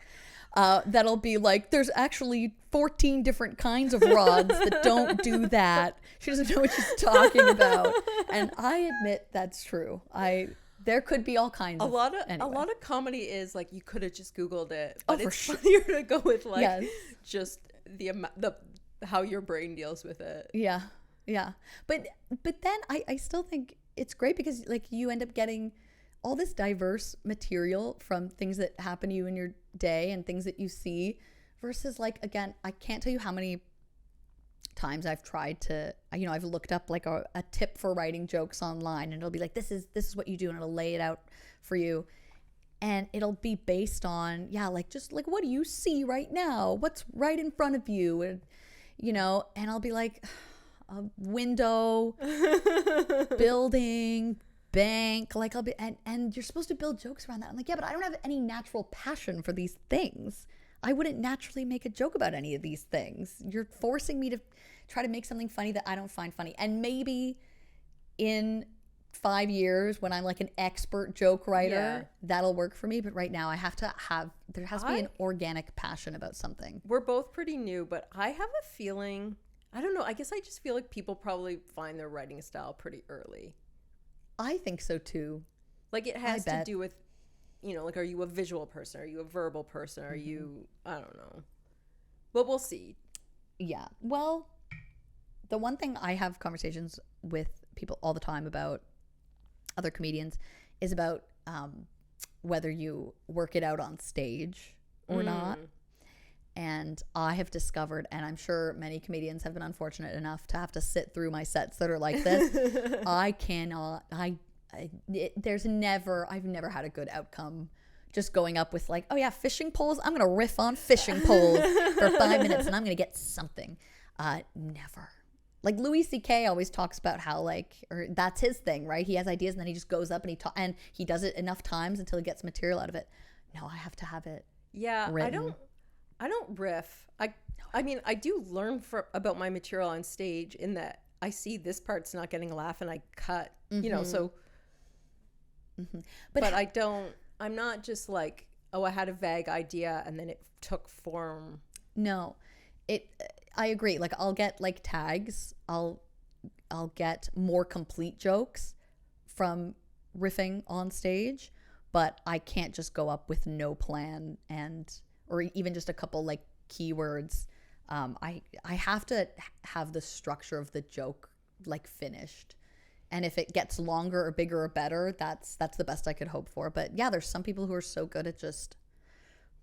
that'll be like, there's actually 14 different kinds of rods that don't do that. She doesn't know what she's talking about. And I admit that's true. There could be all kinds of anyway. A lot of comedy is like, you could have just Googled it, but it's funnier to go with like just the how your brain deals with it. Yeah. Yeah. But then I still think it's great, because like you end up getting all this diverse material from things that happen to you in your day and things that you see, versus like, again, I can't tell you how many times I've tried to, I've looked up like a tip for writing jokes online, and it'll be like, this is what you do, and it'll lay it out for you, and it'll be based on like just like, what do you see right now, what's right in front of you, and and I'll be like, a window, building, bank, like I'll be, and you're supposed to build jokes around that. I'm like, yeah, but I don't have any natural passion for these things. I wouldn't naturally make a joke about any of these things. You're forcing me to try to make something funny that I don't find funny. And maybe in 5 years, when I'm like an expert joke writer, that'll work for me. But right now, there has to be an organic passion about something. We're both pretty new, but I have a feeling, I don't know, I guess I just feel like people probably find their writing style pretty early. I think so too. Like it has to do with, like, are you a visual person? Are you a verbal person? Are you, I don't know. But we'll see. Yeah. Well, the one thing I have conversations with people all the time about, other comedians, is about whether you work it out on stage or not. And I have discovered, and I'm sure many comedians have been unfortunate enough to have to sit through my sets that are like this. I cannot, I've never had a good outcome just going up with like, oh yeah, fishing poles. I'm going to riff on fishing poles for 5 minutes and I'm going to get something. Never. Like Louis C.K. always talks about how or that's his thing, right? He has ideas and then he just goes up and he does it enough times until he gets material out of it. No, I have to have it. Yeah, written. I don't riff. I mean, I do learn about my material on stage, in that I see this part's not getting a laugh and I cut, you know, so. But I'm not just like, oh, I had a vague idea and then it took form. No, I agree. Like I'll get like tags. I'll get more complete jokes from riffing on stage, but I can't just go up with no plan or even just a couple like keywords. I have to have the structure of the joke like finished. And if it gets longer or bigger or better, that's the best I could hope for. But yeah, there's some people who are so good at just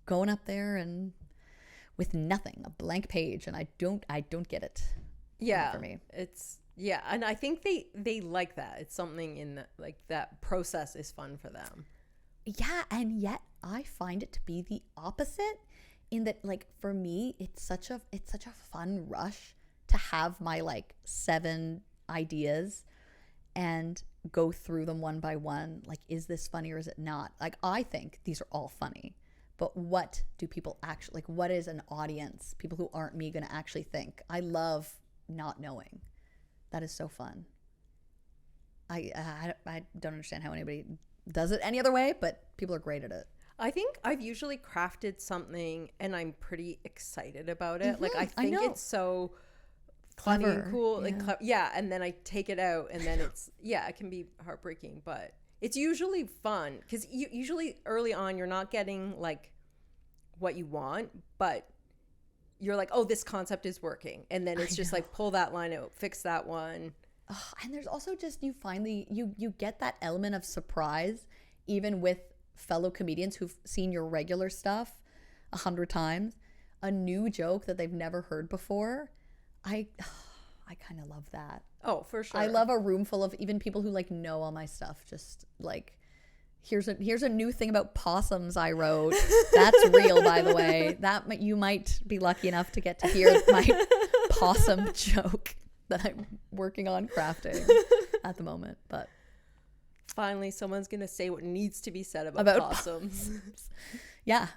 going up there and with nothing, a blank page, and I don't get it. Yeah, for me, and I think they like that. It's something in the, like that process is fun for them. Yeah, and yet I find it to be the opposite in that, like, for me, it's such a fun rush to have my like 7 ideas and go through them one by one. Like, is this funny or is it not? Like, I think these are all funny, but what do people actually, like, what is an audience, people who aren't me, going to actually think? I love not knowing. That is so fun. I don't understand how anybody does it any other way, but people are great at it. I think I've usually crafted something and I'm pretty excited about it. Mm-hmm, like, I think it's so funny and cool, like and then I take it out and then it's it can be heartbreaking, but it's usually fun because usually early on you're not getting like what you want, but you're like, oh, this concept is working, and then it's just like pull that line out, fix that one. And there's also just, you finally you get that element of surprise even with fellow comedians who've seen your regular stuff 100 times, a new joke that they've never heard before. I kind of love that. Oh, for sure. I love a room full of even people who like know all my stuff. Just like, here's a new thing about possums I wrote. That's real, by the way. That you might be lucky enough to get to hear my possum joke that I'm working on crafting at the moment. But finally, someone's gonna say what needs to be said about possums. Yeah,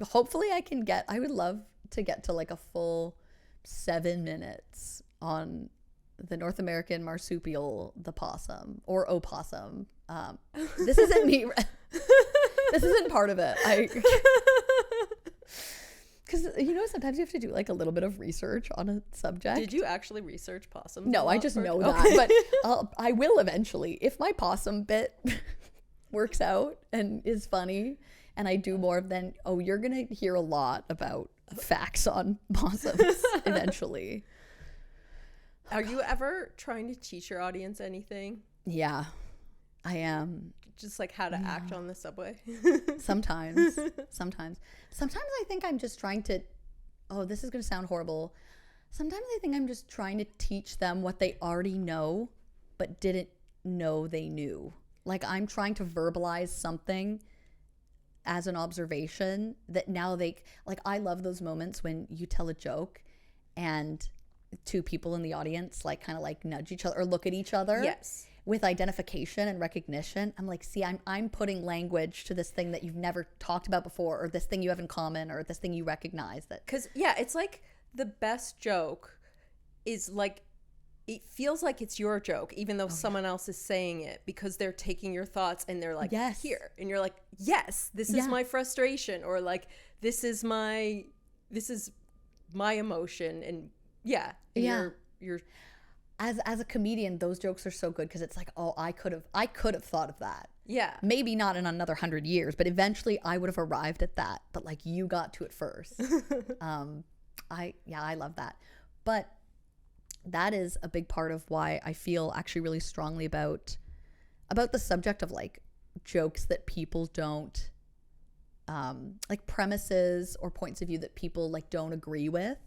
hopefully I would love to get to like a full 7 minutes on the North American marsupial, the possum, or opossum. This isn't me. This isn't part of it. Because, you know, sometimes you have to do like a little bit of research on a subject. Did you actually research possums? No, I just know that. But I will eventually. If my possum bit works out and is funny and I do more, then, you're going to hear a lot about facts on possums eventually. Are you ever trying to teach your audience anything? Yeah, I am. Just like how to act on the subway? Sometimes I think I'm just trying to, this is going to sound horrible. Sometimes I think I'm just trying to teach them what they already know, but didn't know they knew. Like, I'm trying to verbalize something as an observation that now I love those moments when you tell a joke and 2 people in the audience like kind of like nudge each other or look at each other. Yes. With identification and recognition. I'm like, see, I'm putting language to this thing that you've never talked about before, or this thing you have in common, or this thing you recognize. That because it's like the best joke is like, it feels like it's your joke even though someone else is saying it, because they're taking your thoughts and they're like, yes, here, and you're like, yes, this is my frustration, or like this is my emotion, and you're as a comedian, those jokes are so good because it's like, I could have thought of that. Yeah. Maybe not in another 100 years, but eventually I would have arrived at that. But like, you got to it first. I love that. But that is a big part of why I feel actually really strongly about the subject of like jokes that people don't, like premises or points of view that people like don't agree with.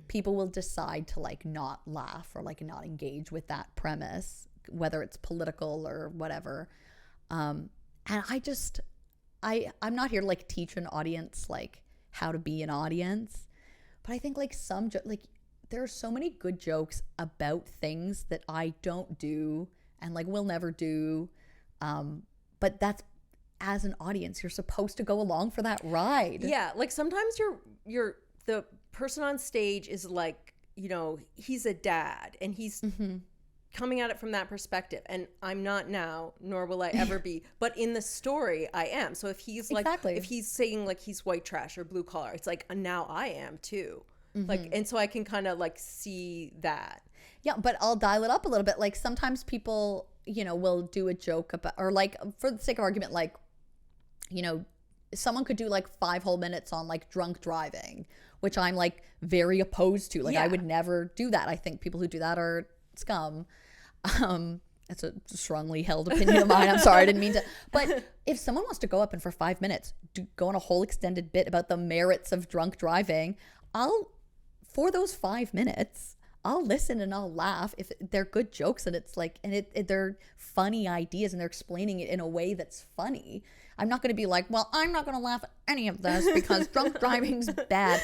People will decide to like not laugh or like not engage with that premise, whether it's political or whatever. And I'm not here to like teach an audience like how to be an audience, but I think like there are so many good jokes about things that I don't do and like will never do. But that's, as an audience, you're supposed to go along for that ride. Yeah, like sometimes you're the person on stage is like you know, he's a dad and he's coming at it from that perspective. And I'm not now, nor will I ever be. But in the story, I am. So if he's like, if he's saying like he's white trash or blue collar, it's like, now I am too. Like, and so I can kind of like see that. Yeah, but I'll dial it up a little bit. Like sometimes people, you know, will do a joke about, or like for the sake of argument, like, you know, someone could do like 5 whole minutes on like drunk driving, which I'm like very opposed to. Like I would never do that. I think people who do that are scum. That's a strongly held opinion of mine. I'm sorry, I didn't mean to. But if someone wants to go up and for 5 minutes go on a whole extended bit about the merits of drunk driving, for those 5 minutes, I'll listen and I'll laugh if they're good jokes and it's like, and they're funny ideas and they're explaining it in a way that's funny. I'm not going to be like, well, I'm not going to laugh at any of this because drunk driving's bad.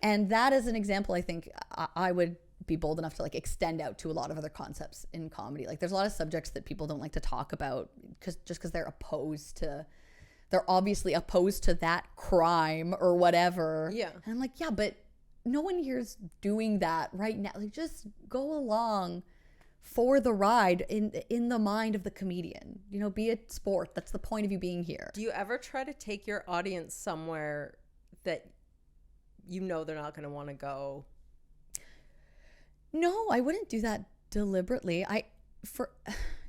And that is an example I think I would be bold enough to like extend out to a lot of other concepts in comedy. Like there's a lot of subjects that people don't like to talk about because they're obviously opposed to that crime or whatever. Yeah. And I'm like, yeah, but no one here's doing that right now. Like just go along for the ride in the mind of the comedian. You know, be a sport. That's the point of you being here. Do you ever try to take your audience somewhere that you know they're not going to want to go? No, I wouldn't do that deliberately. For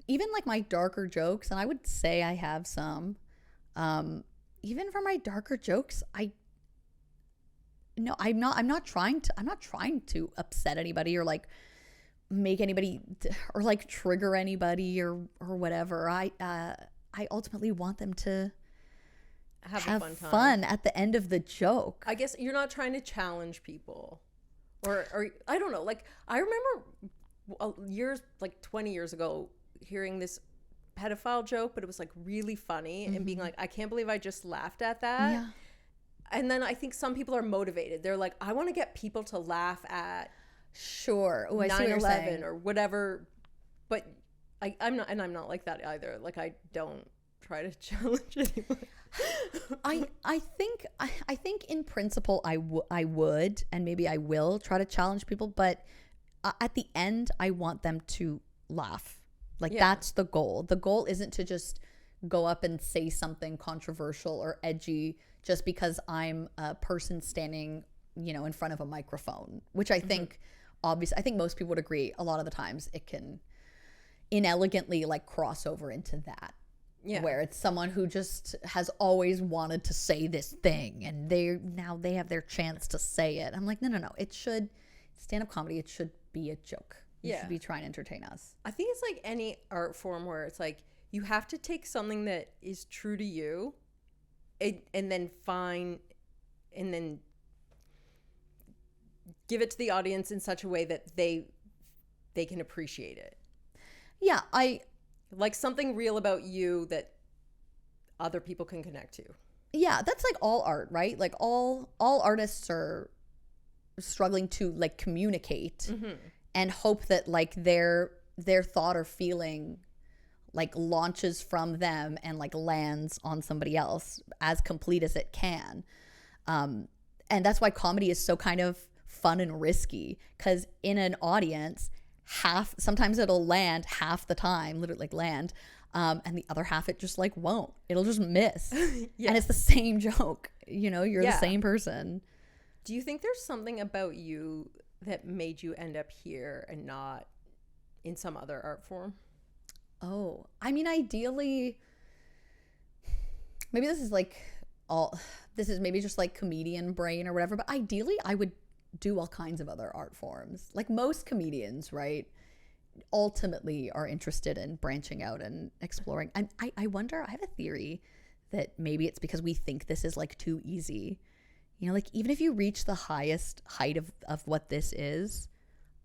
even like my darker jokes, and I would say I have some, even for my darker jokes, I'm not trying to upset anybody or like make anybody or like trigger anybody or whatever. I ultimately want them to have fun at the end of the joke. I guess you're not trying to challenge people or I don't know. Like I remember years, like 20 years ago, hearing this pedophile joke, but it was like really funny and being like, I can't believe I just laughed at that. Yeah. And then I think some people are motivated. They're like, I want to get people to laugh at 9/11 or whatever. But I'm not like that either. Like I don't try to challenge anyone. I think in principle I would and maybe I will try to challenge people, but at the end I want them to laugh. Like that's the goal. The goal isn't to just go up and say something controversial or edgy just because I'm a person standing, you know, in front of a microphone, which I think obviously, I think most people would agree a lot of the times it can inelegantly like cross over into that. Yeah. Where it's someone who just has always wanted to say this thing and they have their chance to say it. I'm like, no. It should, stand-up comedy, it should be a joke. You should be trying to entertain us. I think it's like any art form where it's like you have to take something that is true to you and then give it to the audience in such a way that they can appreciate it. Yeah, like something real about you that other people can connect to. Yeah, that's like all art, right? Like all artists are struggling to like communicate and hope that like their thought or feeling like launches from them and like lands on somebody else as complete as it can. And that's why comedy is so kind of fun and risky, because in an audience, sometimes it'll land half the time, literally like land, and the other half it just like won't. It'll just miss. And it's the same joke. You know, you're the same person. Do you think there's something about you that made you end up here and not in some other art form? Oh, I mean, ideally, maybe this is maybe just like comedian brain or whatever, but ideally I would do all kinds of other art forms. Like most comedians, right, ultimately are interested in branching out and exploring. And I wonder, I have a theory that maybe it's because we think this is like too easy. You know, like even if you reach the highest height of what this is,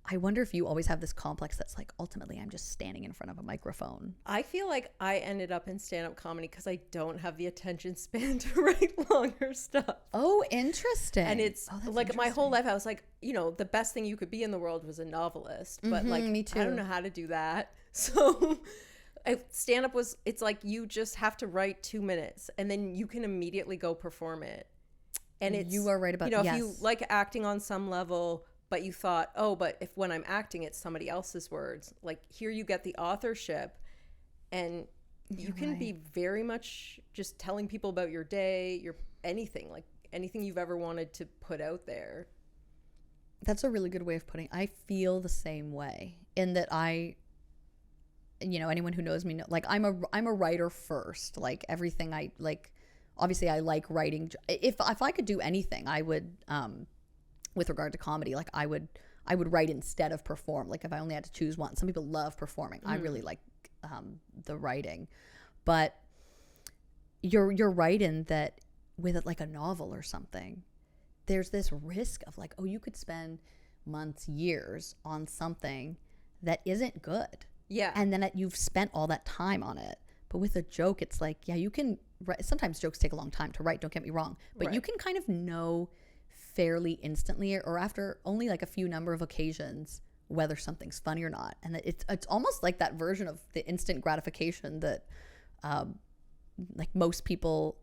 I wonder if you always have this complex that's like, ultimately, I'm just standing in front of a microphone. I feel like I ended up in stand-up comedy because I don't have the attention span to write longer stuff. Oh, interesting. And it's like my whole life, I was like, you know, the best thing you could be in the world was a novelist. But like, me too. I don't know how to do that. So stand-up it's like you just have to write 2 minutes and then you can immediately go perform it. And you are right about, you know, if you like acting on some level, but you thought, oh, but if when I'm acting, it's somebody else's words. Like here you get the authorship, and you can be very much just telling people about your day, your anything, like anything you've ever wanted to put out there. That's a really good way of putting it. I feel the same way in that anyone who knows me, like I'm a writer first. Like everything I like, obviously I like writing. If I could do anything, I would, with regard to comedy, like I would write instead of perform. Like if I only had to choose one. Some people love performing. I really like the writing, but you're right in that with it, like a novel or something, there's this risk of like, oh, you could spend months, years on something that isn't good. Yeah. And then you've spent all that time on it. But with a joke, it's like, yeah, you can write. Sometimes jokes take a long time to write, don't get me wrong. But you can kind of know fairly instantly or after only like a few number of occasions whether something's funny or not. And it's almost like that version of the instant gratification that like most people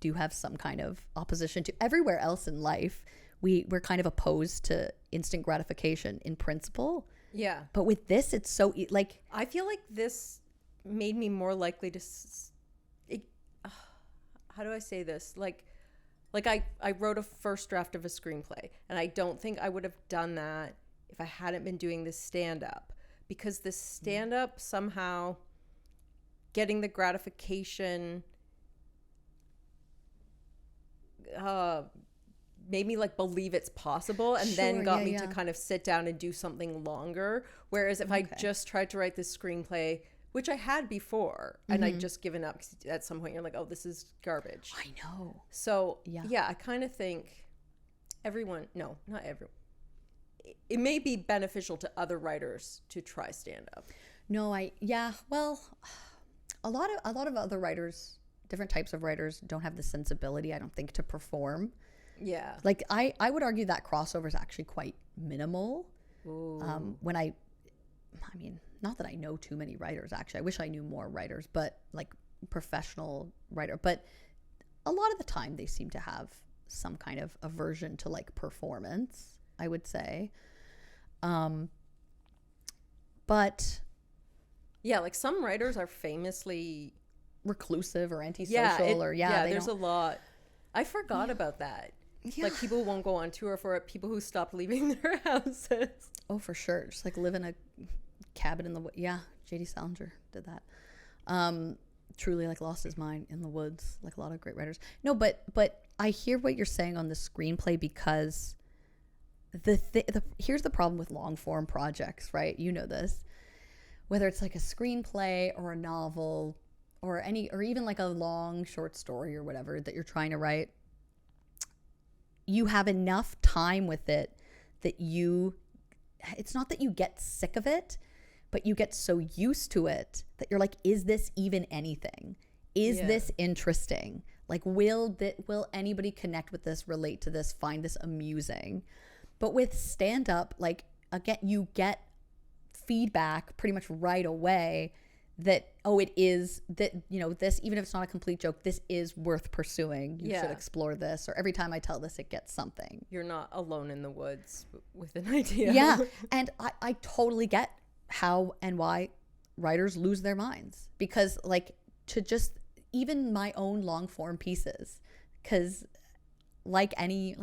do have some kind of opposition to. Everywhere else in life, we're kind of opposed to instant gratification in principle. Yeah. But with this, it's so like, I feel like this made me more likely to how do I say this? Like I wrote a first draft of a screenplay, and I don't think I would have done that if I hadn't been doing this stand-up, because this stand-up somehow getting the gratification made me like believe it's possible, and then got me to kind of sit down and do something longer. Whereas if I just tried to write this screenplay, which I had before, and I'd just given up, 'cause at some point you're like, oh, this is garbage. I know. So yeah, I kind of think not everyone. It may be beneficial to other writers to try stand-up. No, well, a lot of other writers, different types of writers, don't have the sensibility, I don't think, to perform. Yeah. Like I would argue that crossover is actually quite minimal. When I mean, not that I know too many writers, actually. I wish I knew more writers, but like professional writer. But a lot of the time they seem to have some kind of aversion to like performance, I would say. But yeah, like some writers are famously reclusive or antisocial there's a lot. I forgot about that. Like people won't go on tour for it. People who stopped leaving their houses. Oh, for sure. Just like live in a cabin in the woods. Yeah, J.D. Salinger did that. Truly like lost his mind in the woods, like a lot of great writers. No, but I hear what you're saying on the screenplay, because here's the problem with long form projects, right? You know this. Whether it's like a screenplay or a novel or even like a long short story or whatever that you're trying to write, you have enough time with it that it's not that you get sick of it, but you get so used to it that you're like, is this even anything? Is this interesting? Like, will anybody connect with this, relate to this, find this amusing? But with stand-up, like, again, you get feedback pretty much right away that, oh, it is that, this, even if it's not a complete joke, this is worth pursuing. You should explore this. Or every time I tell this, it gets something. You're not alone in the woods with an idea. Yeah. And I totally get how and why writers lose their minds, because like to just even my own long form pieces, because like any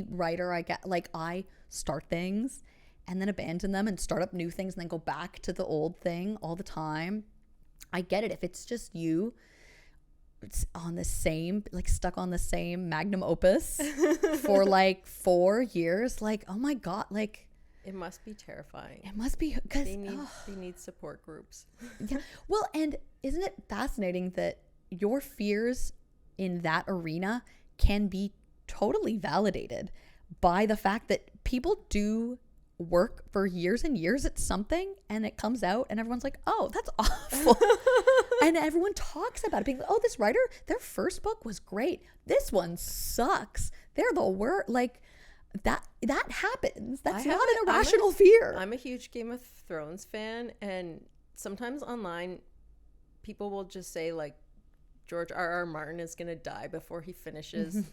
writer, I start things and then abandon them and start up new things and then go back to the old thing all the time. I get it. If it's just you, it's on the same, like stuck on the same magnum opus for like 4 years, like, oh my God, like it must be terrifying. It must be, because they need support groups. Yeah. Well, and isn't it fascinating that your fears in that arena can be totally validated by the fact that people do work for years and years at something, and it comes out and everyone's like, oh, that's awful. And everyone talks about it, being like, oh, this writer, their first book was great, this one sucks, they're the worst. Like that happens. That's not an irrational fear. I'm a huge Game of Thrones fan, and sometimes online people will just say like George R.R. Martin is gonna die before he finishes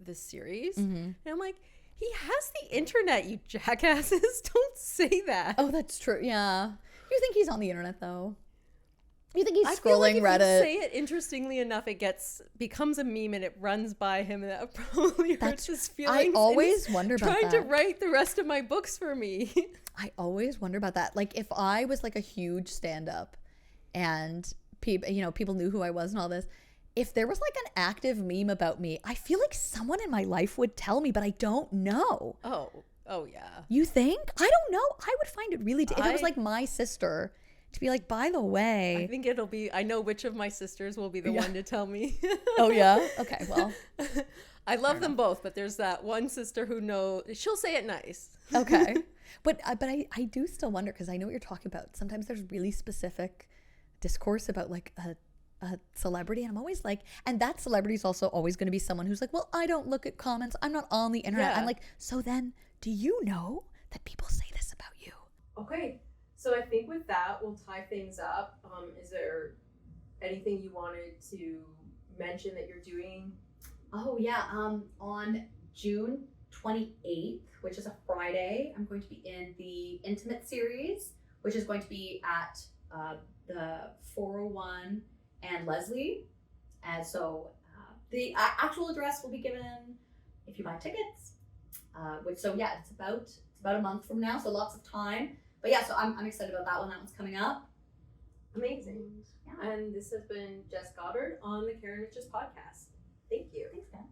the series. And I'm like, He has the internet, you jackasses. Don't say that. Oh, that's true. Yeah. You think he's on the internet, though? You think he's I feel like scrolling if Reddit? you say it interestingly enough, it becomes a meme and it runs by him, and that probably hurts his feelings. I always wonder about trying that. to write the rest of my books for me. I always wonder about that. Like, if I was like a huge stand-up and people knew who I was and all this, if there was like an active meme about me, I feel like someone in my life would tell me, but I don't know. Oh yeah. You think? I don't know. I would find it really, if it was like my sister, to be like, by the way. I think I know which of my sisters will be the one to tell me. Oh yeah? Okay, well. I love them both, but there's that one sister who knows, she'll say it nice. Okay. But I do still wonder, because I know what you're talking about. Sometimes there's really specific discourse about like a celebrity, and I'm always like, and that celebrity is also always going to be someone who's like, well, I don't look at comments, I'm not on the internet. I'm like, so then do you know that people say this about you? Okay, so I think with that we'll tie things up. Is there anything you wanted to mention that you're doing? Oh yeah, on June 28th, which is a Friday, I'm going to be in the Intimate series, which is going to be at the 401 and Leslie. And so the actual address will be given if you buy tickets. It's about a month from now, so lots of time. But yeah, so I'm excited about that one. That one's coming up. Amazing. Yeah. And this has been Jess Goddard on the Karen Mitches podcast. Thank you. Thanks, man.